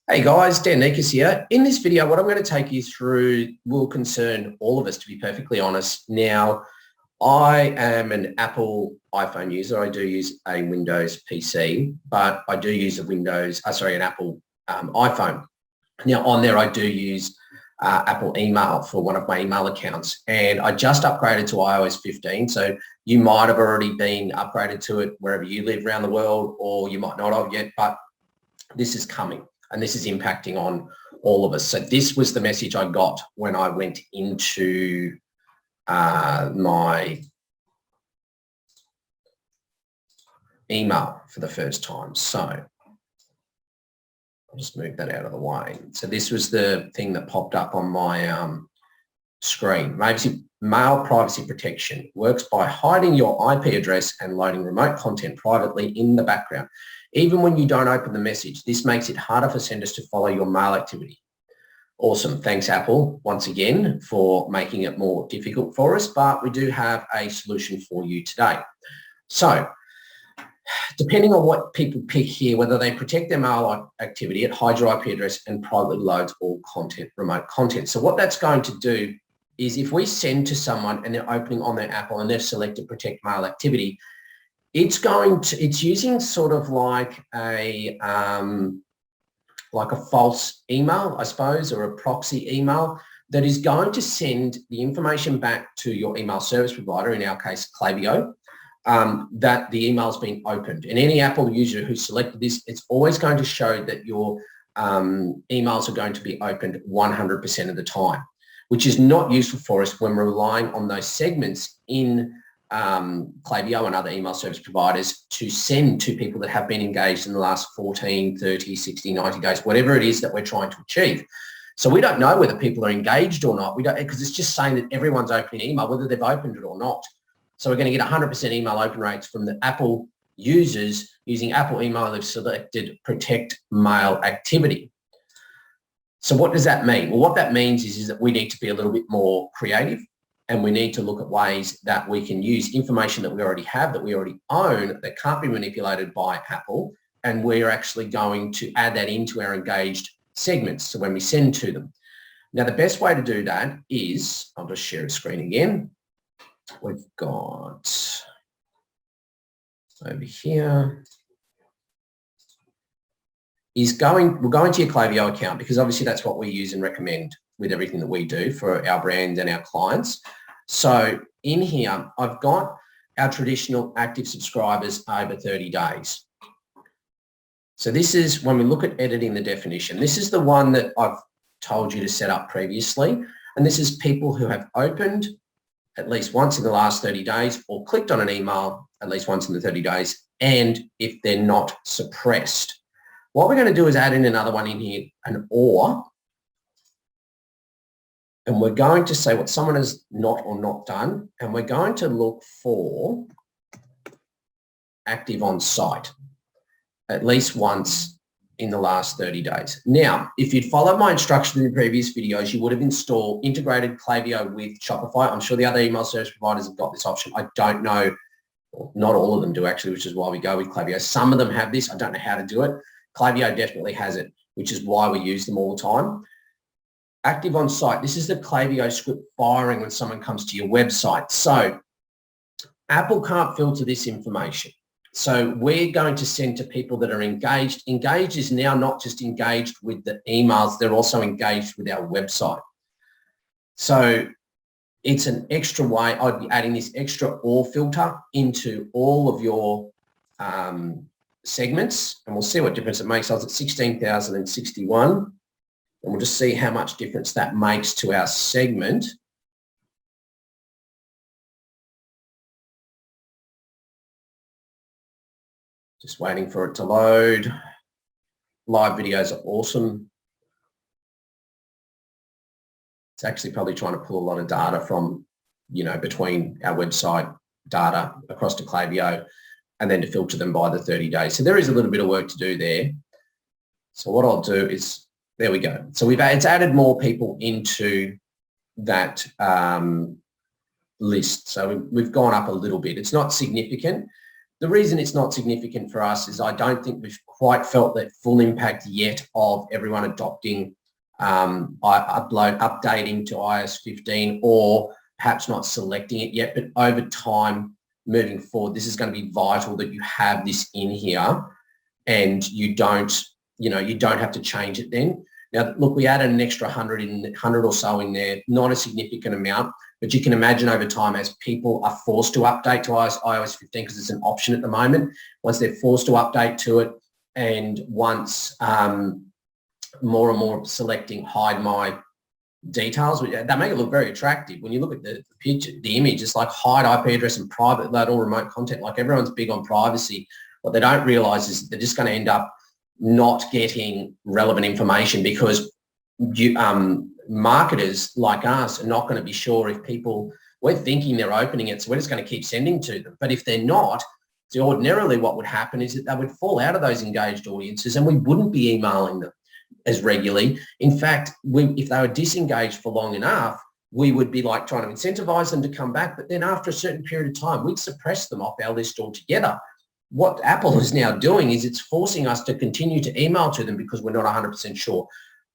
Hey guys, Dan Nikas here. In this video, what I'm going to take you through will concern all of us, to be perfectly honest. Now, I am an Apple iPhone user. I do use a Windows PC, but I do use an Apple iPhone. Now, on there, I do use Apple email for one of my email accounts, and I just upgraded to iOS 15. So you might have already been upgraded to it wherever you live around the world, or you might not have yet, but this is coming. And this is impacting on all of us. So this was the message I got when I went into my email for the first time. So I'll just move that out of the way. So this was the thing that popped up on my screen. Mail privacy protection works by hiding your IP address and loading remote content privately in the background. Even when you don't open the message, this makes it harder for senders to follow your mail activity. Awesome. Thanks, Apple, once again, for making it more difficult for us, but we do have a solution for you today. So, depending on what people pick here, whether they protect their mail activity, it hides your IP address and privately loads all content, remote content. So what that's going to do is if we send to someone and they're opening on their Apple and they've selected protect mail activity, it's using sort of like a false email, I suppose, or a proxy email that is going to send the information back to your email service provider, in our case, Klaviyo, that the email's been opened. And any Apple user who selected this, it's always going to show that your emails are going to be opened 100% of the time, which is not useful for us when we're relying on those segments in Klaviyo and other email service providers to send to people that have been engaged in the last 14, 30, 60, 90 days, whatever it is that we're trying to achieve. So we don't know whether people are engaged or not. We don't, because it's just saying that everyone's opening email, whether they've opened it or not. So we're going to get 100% email open rates from the Apple users using Apple email they've selected protect mail activity. So what does that mean? Well, what that means is that we need to be a little bit more creative, and we need to look at ways that we can use information that we already have, that we already own, that can't be manipulated by Apple, and we're actually going to add that into our engaged segments, so when we send to them. Now, the best way to do that is, I'll just share a screen again. We've got over here, we're going to your Klaviyo account, because obviously that's what we use and recommend with everything that we do for our brand and our clients. So in here, I've got our traditional active subscribers over 30 days. So this is when we look at editing the definition. This is the one that I've told you to set up previously. And this is people who have opened at least once in the last 30 days or clicked on an email at least once in the 30 days, and if they're not suppressed. What we're going to do is add in another one in here, an or, and we're going to say what someone has not or not done, and we're going to look for active on site at least once in the last 30 days. Now, if you'd followed my instructions in the previous videos, you would have installed integrated Klaviyo with Shopify. I'm sure the other email service providers have got this option. I don't know, not all of them do actually, which is why we go with Klaviyo. Some of them have this. I don't know how to do it. Klaviyo definitely has it, which is why we use them all the time. Active on site. This is the Klaviyo script firing when someone comes to your website. So Apple can't filter this information. So we're going to send to people that are engaged. Engaged is now not just engaged with the emails, they're also engaged with our website. So it's an extra way. I'd be adding this extra or filter into all of your segments, and we'll see what difference it makes. I was at 16,061, and we'll just see how much difference that makes to our segment. Just waiting for it to load. Live videos are awesome. It's actually probably trying to pull a lot of data from, between our website data across to Klaviyo, and then to filter them by the 30 days. So there is a little bit of work to do there. So what I'll do is, there we go. So it's added more people into that list. So we've gone up a little bit. It's not significant. The reason it's not significant for us is I don't think we've quite felt that full impact yet of everyone adopting updating to iOS 15, or perhaps not selecting it yet. But over time, moving forward, this is going to be vital that you have this in here, and you don't have to change it then. Now, look, we added an extra 100 or so in there, not a significant amount, but you can imagine over time as people are forced to update to iOS 15, because it's an option at the moment, once they're forced to update to it, and once more and more selecting hide my details, they make it look very attractive. When you look at the picture, the image, it's like hide IP address and private, load all remote content. Like, everyone's big on privacy. What they don't realize is they're just going to end up not getting relevant information, because marketers like us are not going to be sure if people, we're thinking they're opening it, so we're just going to keep sending to them. But if they're not, so ordinarily what would happen is that they would fall out of those engaged audiences, and we wouldn't be emailing them as regularly. In fact, if they were disengaged for long enough, we would be like trying to incentivize them to come back. But then after a certain period of time, we'd suppress them off our list altogether. What Apple is now doing is it's forcing us to continue to email to them because we're not 100% sure.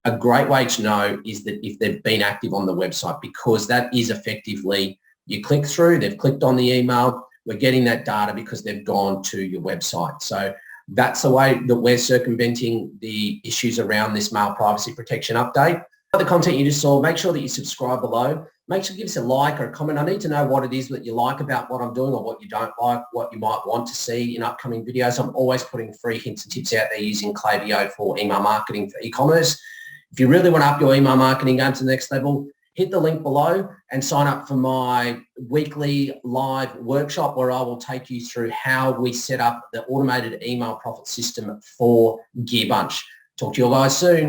A great way to know is that if they've been active on the website, because that is effectively, you click through, they've clicked on the email, we're getting that data because they've gone to your website. So that's the way that we're circumventing the issues around this mail privacy protection update. The content you just saw, make sure that you subscribe below. Make sure you give us a like or a comment. I need to know what it is that you like about what I'm doing, or what you don't like, what you might want to see in upcoming videos. I'm always putting free hints and tips out there using Klaviyo for email marketing for e-commerce. If you really want to up your email marketing game to the next level, hit the link below and sign up for my weekly live workshop, where I will take you through how we set up the automated email profit system for Gearbunch. Talk to you guys soon.